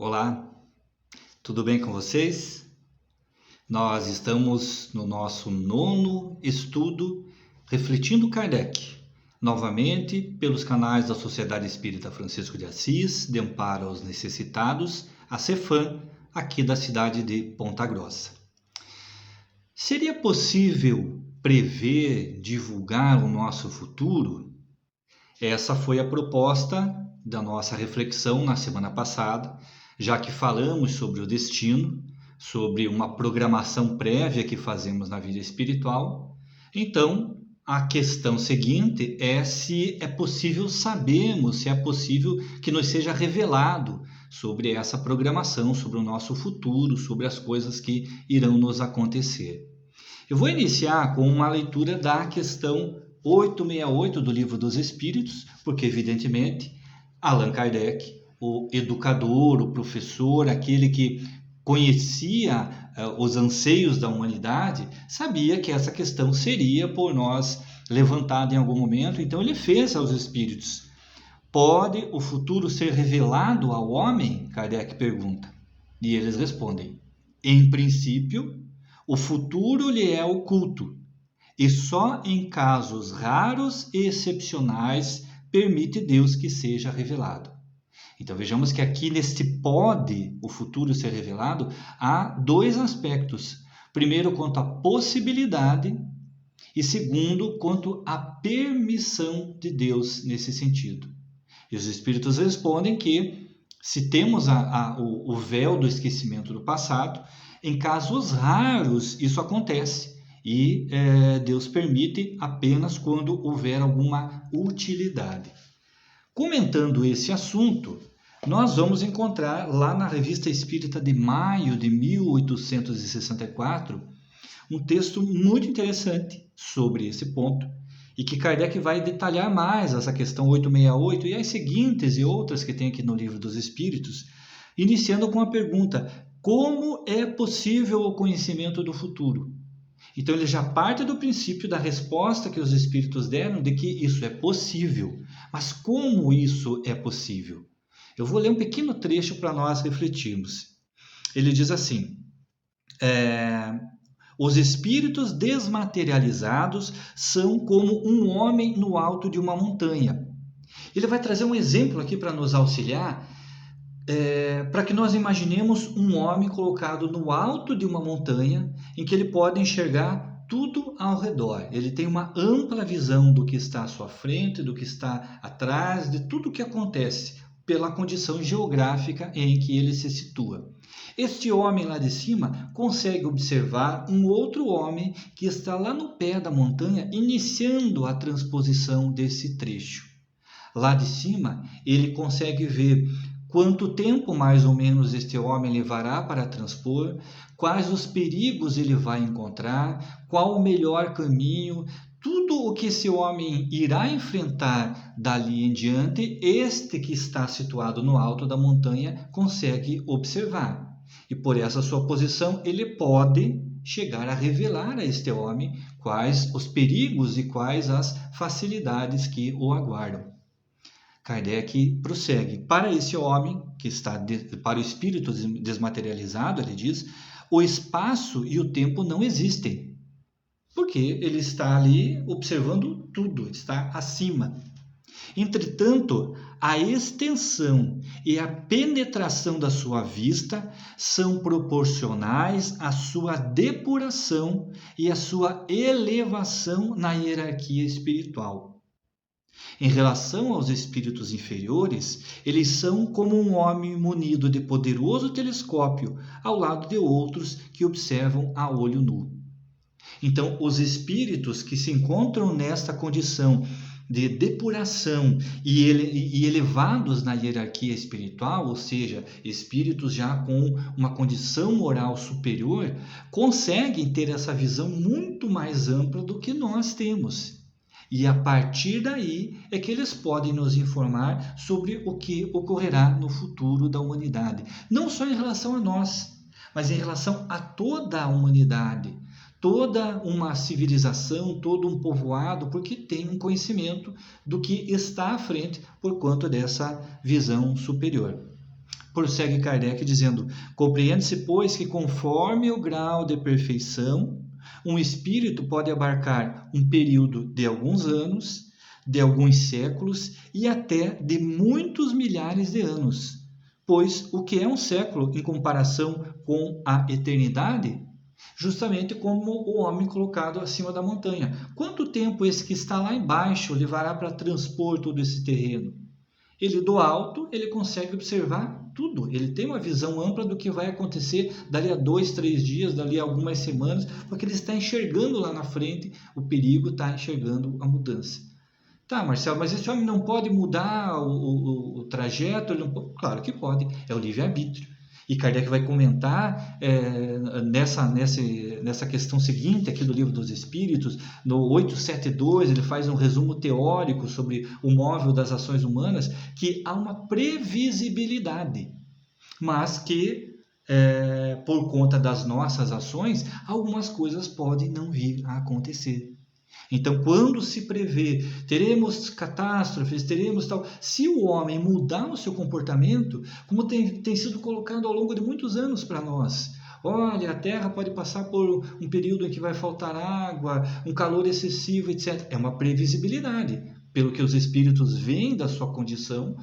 Olá, tudo bem com vocês? Nós estamos no nosso nono estudo Refletindo Kardec, novamente pelos canais da Sociedade Espírita Francisco de Assis, de Amparo aos Necessitados, a CEFAM, aqui da cidade de Ponta Grossa. Seria possível prever, divulgar o nosso futuro? Essa foi a proposta da nossa reflexão na semana passada, já que falamos sobre o destino, sobre uma programação prévia que fazemos na vida espiritual. Então, a questão seguinte é se é possível sabermos, se é possível que nos seja revelado sobre essa programação, sobre o nosso futuro, sobre as coisas que irão nos acontecer. Eu vou iniciar com uma leitura da questão 868 do Livro dos Espíritos, porque, evidentemente, Allan Kardec, o educador, o professor, aquele que conhecia os anseios da humanidade, sabia que essa questão seria por nós levantada em algum momento, então ele fez aos espíritos. Pode o futuro ser revelado ao homem? Kardec pergunta. E eles respondem: em princípio, o futuro lhe é oculto, e só em casos raros e excepcionais permite Deus que seja revelado. Então vejamos que aqui neste pode o futuro ser revelado, há dois aspectos. Primeiro, quanto à possibilidade, e segundo, quanto à permissão de Deus nesse sentido. E os espíritos respondem que se temos o véu do esquecimento do passado, em casos raros isso acontece e Deus permite apenas quando houver alguma utilidade. Comentando esse assunto, nós vamos encontrar lá na Revista Espírita de maio de 1864 um texto muito interessante sobre esse ponto e que Kardec vai detalhar mais essa questão 868 e as seguintes e outras que tem aqui no Livro dos Espíritos, iniciando com a pergunta: como é possível o conhecimento do futuro? Então ele já parte do princípio da resposta que os espíritos deram de que isso é possível. Mas como isso é possível? Eu vou ler um pequeno trecho para nós refletirmos. Ele diz assim: os espíritos desmaterializados são como um homem no alto de uma montanha. Ele vai trazer um exemplo aqui para nos auxiliar, para que nós imaginemos um homem colocado no alto de uma montanha em que ele pode enxergar tudo ao redor. Ele tem uma ampla visão do que está à sua frente, do que está atrás, de tudo o que acontece pela condição geográfica em que ele se situa. Este homem lá de cima consegue observar um outro homem que está lá no pé da montanha, iniciando a transposição desse trecho. Lá de cima, ele consegue ver quanto tempo mais ou menos este homem levará para transpor, quais os perigos ele vai encontrar, qual o melhor caminho, tudo o que esse homem irá enfrentar dali em diante, este que está situado no alto da montanha consegue observar. E por essa sua posição, ele pode chegar a revelar a este homem quais os perigos e quais as facilidades que o aguardam. Kardec prossegue: para esse homem, para o espírito desmaterializado, ele diz, o espaço e o tempo não existem, porque ele está ali observando tudo, está acima. Entretanto, a extensão e a penetração da sua vista são proporcionais à sua depuração e à sua elevação na hierarquia espiritual. Em relação aos espíritos inferiores, eles são como um homem munido de poderoso telescópio ao lado de outros que observam a olho nu. Então, os espíritos que se encontram nesta condição de depuração e elevados na hierarquia espiritual, ou seja, espíritos já com uma condição moral superior, conseguem ter essa visão muito mais ampla do que nós temos. E a partir daí é que eles podem nos informar sobre o que ocorrerá no futuro da humanidade. Não só em relação a nós, mas em relação a toda a humanidade. Toda uma civilização, todo um povoado, porque tem um conhecimento do que está à frente por conta dessa visão superior. prossegue Kardec dizendo: compreende-se, pois, que conforme o grau de perfeição, um espírito pode abarcar um período de alguns anos, de alguns séculos e até de muitos milhares de anos. Pois o que é um século em comparação com a eternidade? Justamente como o homem colocado acima da montanha. Quanto tempo esse que está lá embaixo levará para transpor todo esse terreno? Ele do alto, ele consegue observar tudo. Ele tem uma visão ampla do que vai acontecer dali a 2, 3 dias, dali a algumas semanas, porque ele está enxergando lá na frente o perigo, está enxergando a mudança. Tá, Marcelo, mas esse homem não pode mudar o trajeto? Ele não pode? Claro que pode, é o livre-arbítrio. E Kardec vai comentar nessa questão seguinte aqui do Livro dos Espíritos, no 872, ele faz um resumo teórico sobre o móvel das ações humanas, que há uma previsibilidade, mas que, por conta das nossas ações, algumas coisas podem não vir a acontecer. Então, quando se prevê, teremos catástrofes, teremos tal... Se o homem mudar o seu comportamento, como tem sido colocado ao longo de muitos anos para nós, olha, a Terra pode passar por um período em que vai faltar água, um calor excessivo, etc. É uma previsibilidade, pelo que os espíritos veem da sua condição,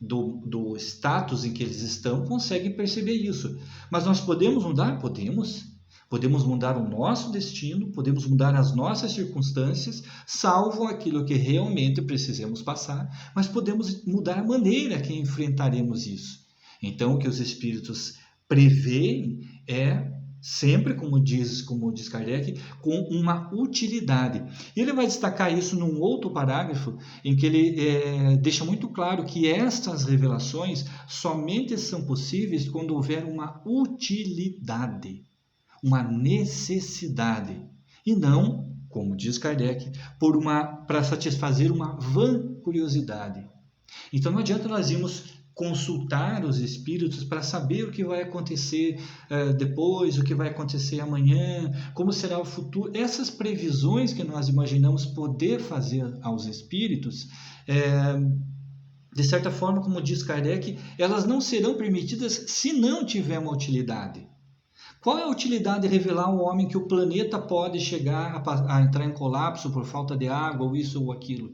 do status em que eles estão, conseguem perceber isso. Mas nós podemos mudar? Podemos. Podemos mudar o nosso destino, podemos mudar as nossas circunstâncias, salvo aquilo que realmente precisamos passar, mas podemos mudar a maneira que enfrentaremos isso. Então, o que os espíritos preveem é sempre, como diz Kardec, com uma utilidade. E ele vai destacar isso num outro parágrafo, em que ele deixa muito claro que estas revelações somente são possíveis quando houver uma utilidade, uma necessidade, e não, como diz Kardec, para satisfazer uma vã curiosidade. Então não adianta nós irmos consultar os espíritos para saber o que vai acontecer depois, o que vai acontecer amanhã, como será o futuro. Essas previsões que nós imaginamos poder fazer aos espíritos, de certa forma, como diz Kardec, elas não serão permitidas se não tiver uma utilidade. Qual é a utilidade de revelar ao homem que o planeta pode chegar a entrar em colapso por falta de água, ou isso ou aquilo?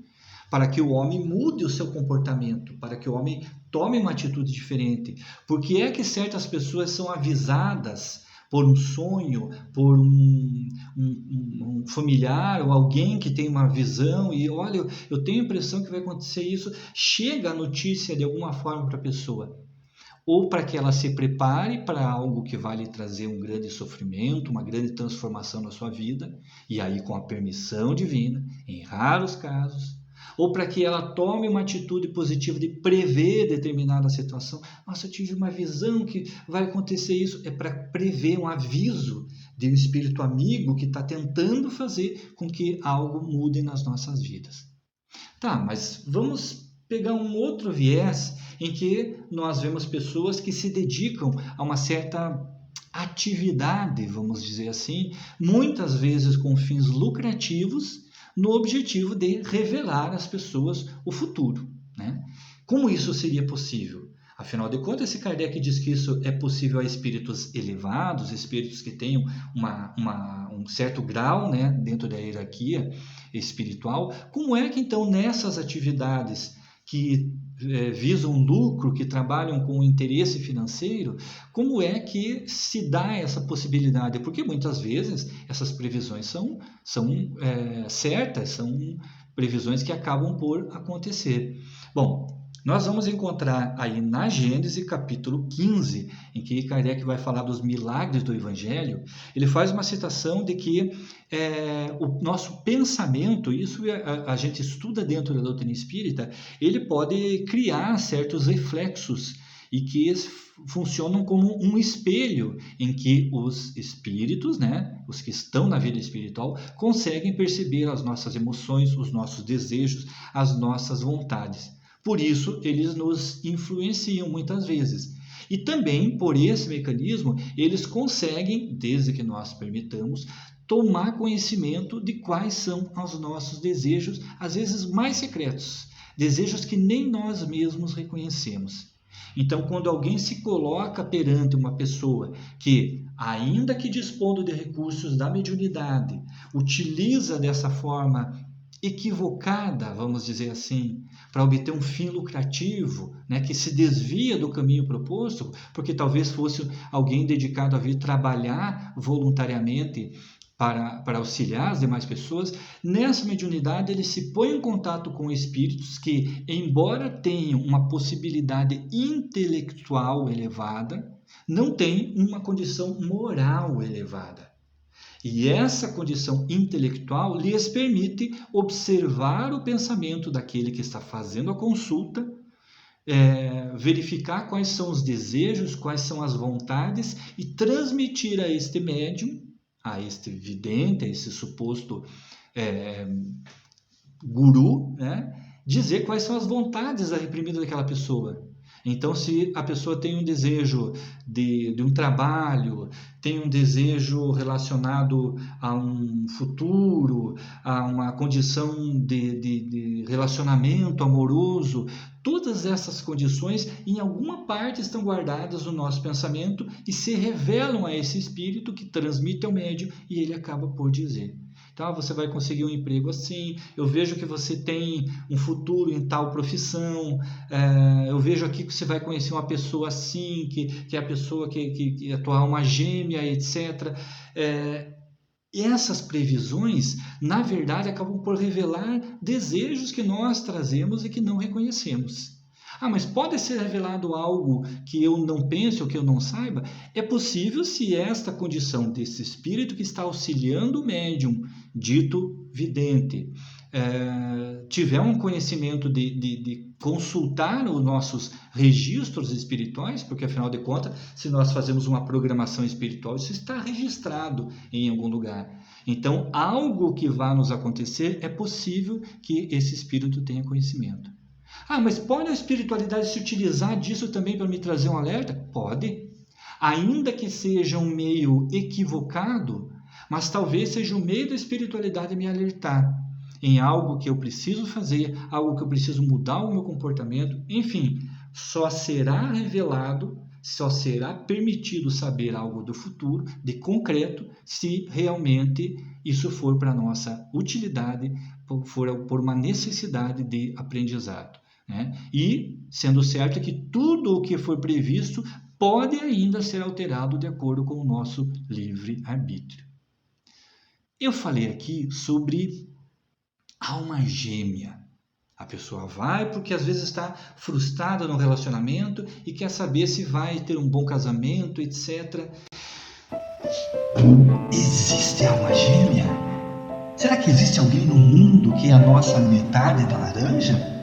Para que o homem mude o seu comportamento, para que o homem tome uma atitude diferente. Por que é que certas pessoas são avisadas por um sonho, por um familiar ou alguém que tem uma visão e olha, eu tenho a impressão que vai acontecer isso, chega a notícia de alguma forma para a pessoa? Ou para que ela se prepare para algo que vai lhe trazer um grande sofrimento, uma grande transformação na sua vida, e aí com a permissão divina, em raros casos, ou para que ela tome uma atitude positiva de prever determinada situação. Nossa, eu tive uma visão que vai acontecer isso. É para prever um aviso de um espírito amigo que está tentando fazer com que algo mude nas nossas vidas. Tá, mas vamos pegar um outro viés em que nós vemos pessoas que se dedicam a uma certa atividade, vamos dizer assim, muitas vezes com fins lucrativos, no objetivo de revelar às pessoas o futuro, né? Como isso seria possível? Afinal de contas, se Kardec diz que isso é possível a espíritos elevados, espíritos que tenham um certo grau, né, dentro da hierarquia espiritual, como é que então nessas atividades que visam lucro, que trabalham com interesse financeiro, como é que se dá essa possibilidade? Porque muitas vezes essas previsões são certas, são previsões que acabam por acontecer. Bom, nós vamos encontrar aí na Gênesis, capítulo 15, em que Kardec vai falar dos milagres do Evangelho, ele faz uma citação de que o nosso pensamento, isso a gente estuda dentro da doutrina espírita, ele pode criar certos reflexos e que funcionam como um espelho em que os espíritos, né, os que estão na vida espiritual, conseguem perceber as nossas emoções, os nossos desejos, as nossas vontades. Por isso, eles nos influenciam muitas vezes. E também, por esse mecanismo, eles conseguem, desde que nós permitamos, tomar conhecimento de quais são os nossos desejos, às vezes mais secretos, desejos que nem nós mesmos reconhecemos. Então, quando alguém se coloca perante uma pessoa que, ainda que dispondo de recursos da mediunidade, utiliza dessa forma equivocada, vamos dizer assim, para obter um fim lucrativo, né, que se desvia do caminho proposto, porque talvez fosse alguém dedicado a vir trabalhar voluntariamente para auxiliar as demais pessoas, nessa mediunidade ele se põe em contato com espíritos que, embora tenham uma possibilidade intelectual elevada, não têm uma condição moral elevada. E essa condição intelectual lhes permite observar o pensamento daquele que está fazendo a consulta, verificar quais são os desejos, quais são as vontades e transmitir a este médium, a este vidente, a esse suposto guru, né, dizer quais são as vontades reprimidas daquela pessoa. Então, se a pessoa tem um desejo de um trabalho, tem um desejo relacionado a um futuro, a uma condição de relacionamento amoroso, todas essas condições, em alguma parte, estão guardadas no nosso pensamento e se revelam a esse espírito que transmite ao médium e ele acaba por dizer. Então, você vai conseguir um emprego assim, eu vejo que você tem um futuro em tal profissão, eu vejo aqui que você vai conhecer uma pessoa assim, que é a pessoa que é tua alma gêmea, etc. E essas previsões, na verdade, acabam por revelar desejos que nós trazemos e que não reconhecemos. Mas pode ser revelado algo que eu não pense ou que eu não saiba? É possível se esta condição desse espírito que está auxiliando o médium, dito vidente, tiver um conhecimento de consultar os nossos registros espirituais, porque afinal de contas, se nós fazemos uma programação espiritual, isso está registrado em algum lugar. Então, algo que vá nos acontecer, é possível que esse espírito tenha conhecimento. Mas pode a espiritualidade se utilizar disso também para me trazer um alerta? Pode. Ainda que seja um meio equivocado, mas talvez seja o meio da espiritualidade me alertar em algo que eu preciso fazer, algo que eu preciso mudar o meu comportamento. Enfim, só será revelado, só será permitido saber algo do futuro, de concreto, se realmente isso for para a nossa utilidade, for por uma necessidade de aprendizado. Né? E, sendo certo que tudo o que for previsto pode ainda ser alterado de acordo com o nosso livre-arbítrio. Eu falei aqui sobre alma gêmea. A pessoa vai porque às vezes está frustrada no relacionamento e quer saber se vai ter um bom casamento, etc. Existe alma gêmea? Será que existe alguém no mundo que é a nossa metade da laranja?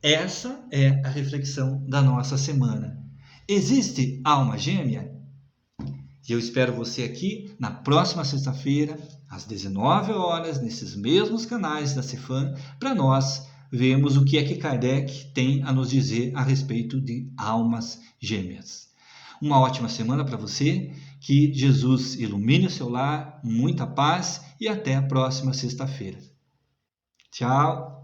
Essa é a reflexão da nossa semana. Existe alma gêmea? E eu espero você aqui na próxima sexta-feira, às 19 horas, nesses mesmos canais da Cefam, para nós vermos o que é que Kardec tem a nos dizer a respeito de almas gêmeas. Uma ótima semana para você, que Jesus ilumine o seu lar, muita paz e até a próxima sexta-feira. Tchau!